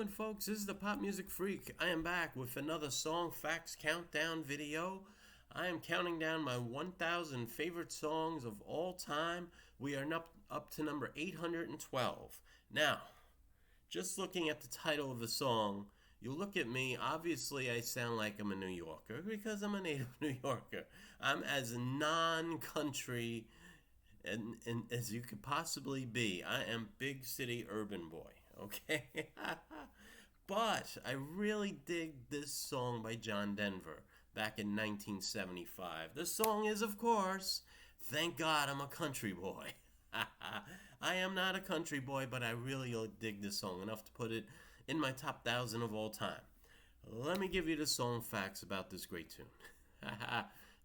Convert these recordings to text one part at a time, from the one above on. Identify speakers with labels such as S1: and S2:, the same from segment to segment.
S1: doing, folks? This is the Pop Music Freak. I am back with another Song Facts Countdown video. I am counting down my 1,000 favorite songs of all time. We are up to number 812. Now, just looking at the title of the song, you look at me, obviously I sound like I'm a New Yorker because I'm a native New Yorker. I'm as non-country and as you could possibly be. I am big city urban boy, okay? But I really dig this song by John Denver back in 1975. The song is, of course, Thank God I'm a Country Boy. I am not a country boy, but I really dig this song enough to put it in my top 1,000 of all time. Let me give you the song facts about this great tune.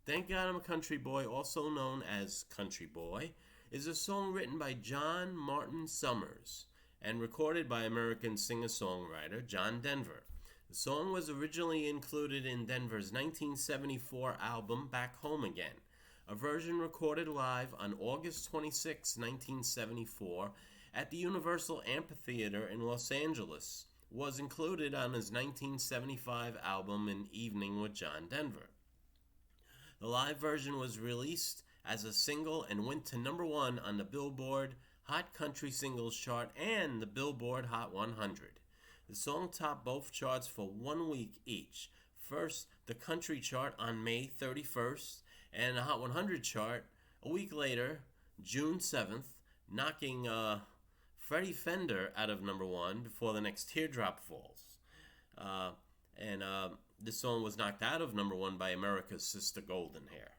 S1: Thank God I'm a Country Boy, also known as Country Boy, is a song written by John Martin Summers and recorded by American singer-songwriter John Denver. The song was originally included in Denver's 1974 album Back Home Again. A version recorded live on August 26, 1974 at the Universal Amphitheater in Los Angeles was included on his 1975 album An Evening with John Denver. The live version was released as a single and went to number 1 on the Billboard Hot Country Singles chart and the Billboard Hot 100. The song topped both charts for 1 week each. First, the country chart on May 31st, and the Hot 100 chart a week later, June 7th, knocking Freddie Fender out of number 1 before the next Teardrop Falls. This song was knocked out of number 1 by America's Sister Golden Hair.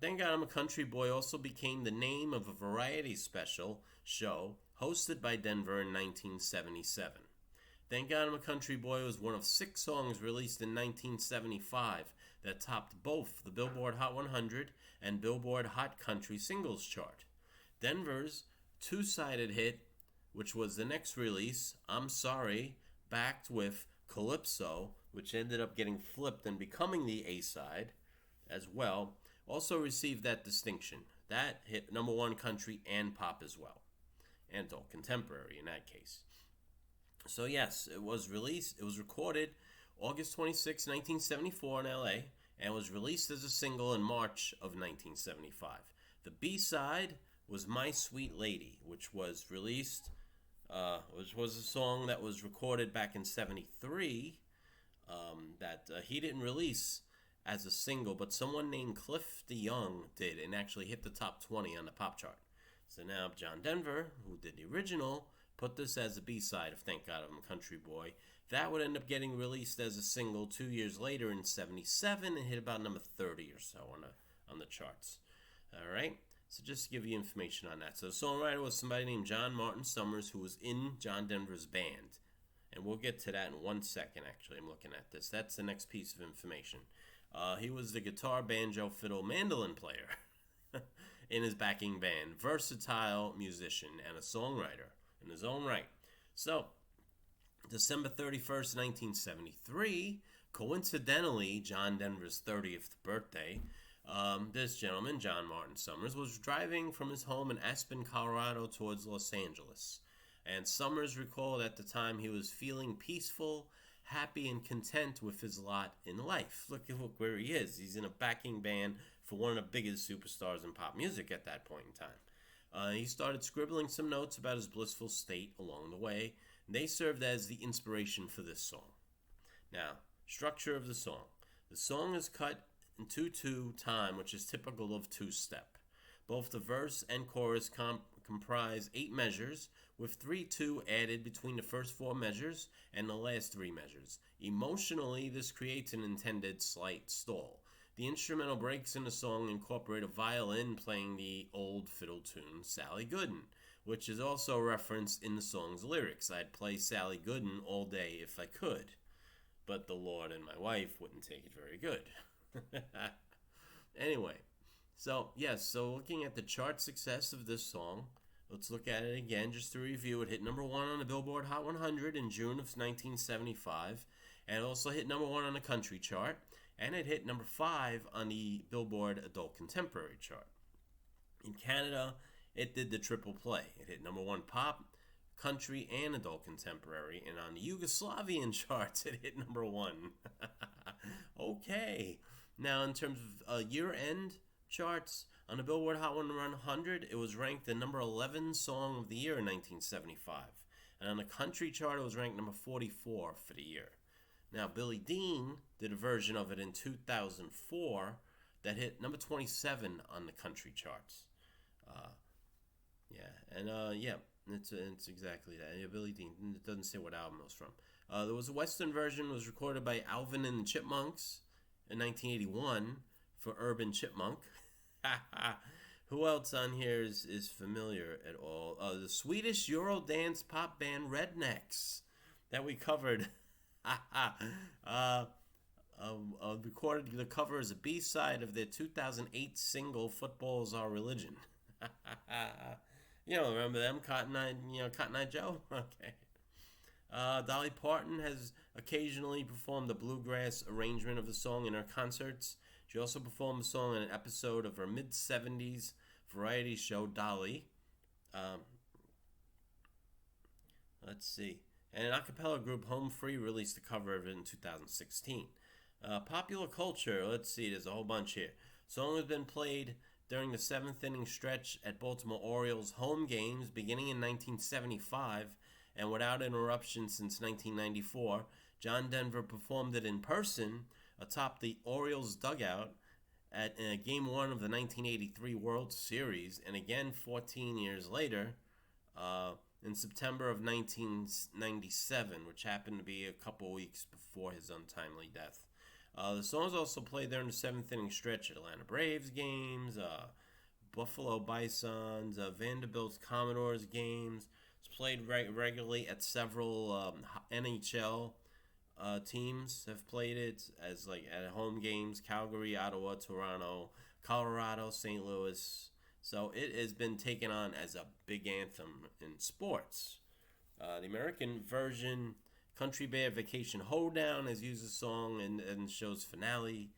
S1: Thank God I'm a Country Boy also became the name of a variety special show hosted by Denver in 1977. Thank God I'm a Country Boy was one of 6 songs released in 1975 that topped both the Billboard Hot 100 and Billboard Hot Country Singles chart. Denver's two-sided hit, which was the next release, I'm Sorry, backed with Calypso, which ended up getting flipped and becoming the A-side as well, also received that distinction. That hit number 1 country and pop as well, and adult contemporary in that case. So yes, it was recorded August 26, 1974 in LA, and was released as a single in March of 1975. The B-side was My Sweet Lady, which was released, which was a song that was recorded back in 73, that he didn't release as a single, but someone named Cliff DeYoung did, and actually hit the top 20 on the pop chart. So now John Denver, who did the original, put this as a B-side of Thank God I'm a Country Boy. That would end up getting released as a single 2 years later in 77 and hit about number 30 or so on the charts. All right, so just to give you information on that. So the songwriter was somebody named John Martin Summers, who was in John Denver's band. And we'll get to that in 1 second, actually. I'm looking at this. That's the next piece of information. He was the guitar, banjo, fiddle, mandolin player in his backing band. Versatile musician and a songwriter in his own right. So, December 31st, 1973, coincidentally, John Denver's 30th birthday, this gentleman, John Martin Summers, was driving from his home in Aspen, Colorado towards Los Angeles. And Summers recalled at the time he was feeling peaceful, happy, and content with his lot in life. Look where he is. He's in a backing band for one of the biggest superstars in pop music at that point in time. He started scribbling some notes about his blissful state along the way. And they served as the inspiration for this song. Now, structure of the song. The song is cut in 2/2 time, which is typical of two-step. Both the verse and chorus comprise 8 measures, with 3/2 added between the first 4 measures and the last 3 measures. Emotionally, this creates an intended slight stall. The instrumental breaks in the song incorporate a violin playing the old fiddle tune Sally Gooden, which is also referenced in the song's lyrics. I'd play Sally Gooden all day if I could, but the Lord and my wife wouldn't take it very good. Anyway, so looking at the chart success of this song, let's look at it again just to review. It hit number 1 on the Billboard Hot 100 in June of 1975, and it also hit number 1 on the country chart, and it hit number 5 on the Billboard Adult Contemporary chart. In Canada, it did the triple play. It hit number 1 pop, country, and adult contemporary. And on the Yugoslavian charts, it hit number 1. Okay. Now, in terms of year-end charts, on the Billboard Hot 100, it was ranked the number 11 song of the year in 1975. And on the country chart, it was ranked number 44 for the year. Now, Billy Dean did a version of it in 2004 that hit number 27 on the country charts. It's exactly that. Yeah, Billy Dean. It doesn't say what album it was from. There was a Western version, was recorded by Alvin and the Chipmunks in 1981 for Urban Chipmunk. Who else on here is familiar at all? The Swedish Eurodance pop band Rednecks that we covered. Recorded the cover as a B-side of their 2008 single "Football's Our Religion." Remember them, Cotton Eye Joe? Okay. Dolly Parton has occasionally performed a bluegrass arrangement of the song in her concerts. She also performed the song in an episode of her mid-70s variety show, Dolly. Let's see. And an a cappella group, Home Free, released a cover of it in 2016. Popular culture, let's see, there's a whole bunch here. Song has been played during the 7th inning stretch at Baltimore Orioles home games beginning in 1975 and without interruption since 1994. John Denver performed it in person atop the Orioles dugout at Game 1 of the 1983 World Series, and again 14 years later in September of 1997, which happened to be a couple weeks before his untimely death. The song is also played during the 7th inning stretch at Atlanta Braves games, Buffalo Bisons, Vanderbilt Commodores games. It's played regularly at several NHL teams have played it as like at home games: Calgary, Ottawa, Toronto, Colorado, St. Louis. So it has been taken on as a big anthem in sports. The American version, Country Bear Vacation Hoedown, has used the song in the show's finale.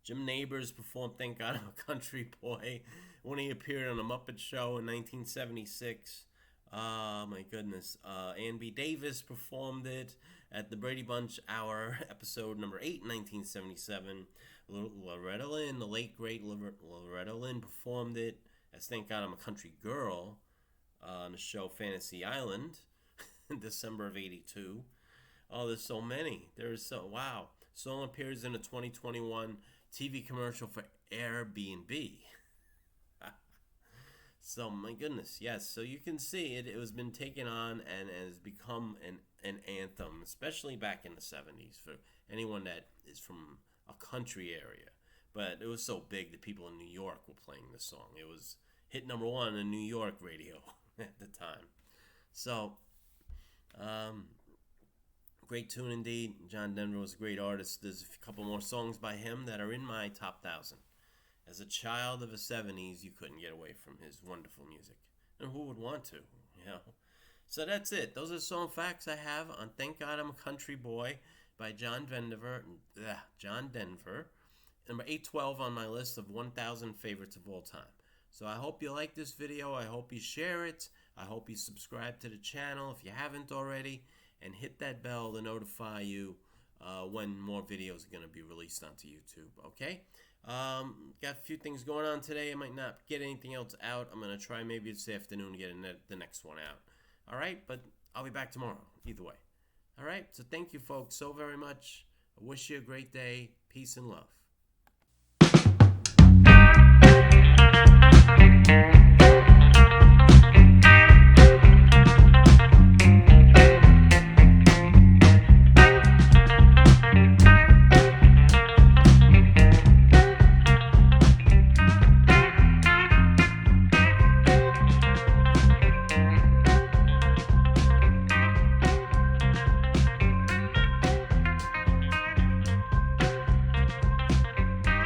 S1: Jim Nabors performed "Thank God I'm a Country Boy" when he appeared on The Muppet Show in 1976. Oh my goodness. Ann B. Davis performed it at the Brady Bunch Hour, episode number 8, 1977. Loretta Lynn, the late great Loretta Lynn, performed it as "Thank God I'm a Country Girl" on the show Fantasy Island in December of 82. Oh, there's so many. Wow. Song appears in a 2021 TV commercial for Airbnb. So, my goodness, yes. So you can see it has been taken on and has become an anthem, especially back in the 70s, for anyone that is from a country area. But it was so big that people in New York were playing this song. It was hit number 1 in New York radio at the time. So, great tune indeed. John Denver was a great artist. There's a couple more songs by him that are in my top 1,000. As a child of the 70s, you couldn't get away from his wonderful music. And who would want to, So that's it. Those are song facts I have on "Thank God I'm a Country Boy" by John Denver. Number 812 on my list of 1,000 favorites of all time. So I hope you like this video. I hope you share it. I hope you subscribe to the channel if you haven't already. And hit that bell to notify you when more videos are going to be released onto YouTube, okay? Got a few things going on today. I might not get anything else out. I'm going to try maybe this afternoon to get the next one out. All right, but I'll be back tomorrow, either way. All right, so thank you, folks, so very much. I wish you a great day. Peace and love.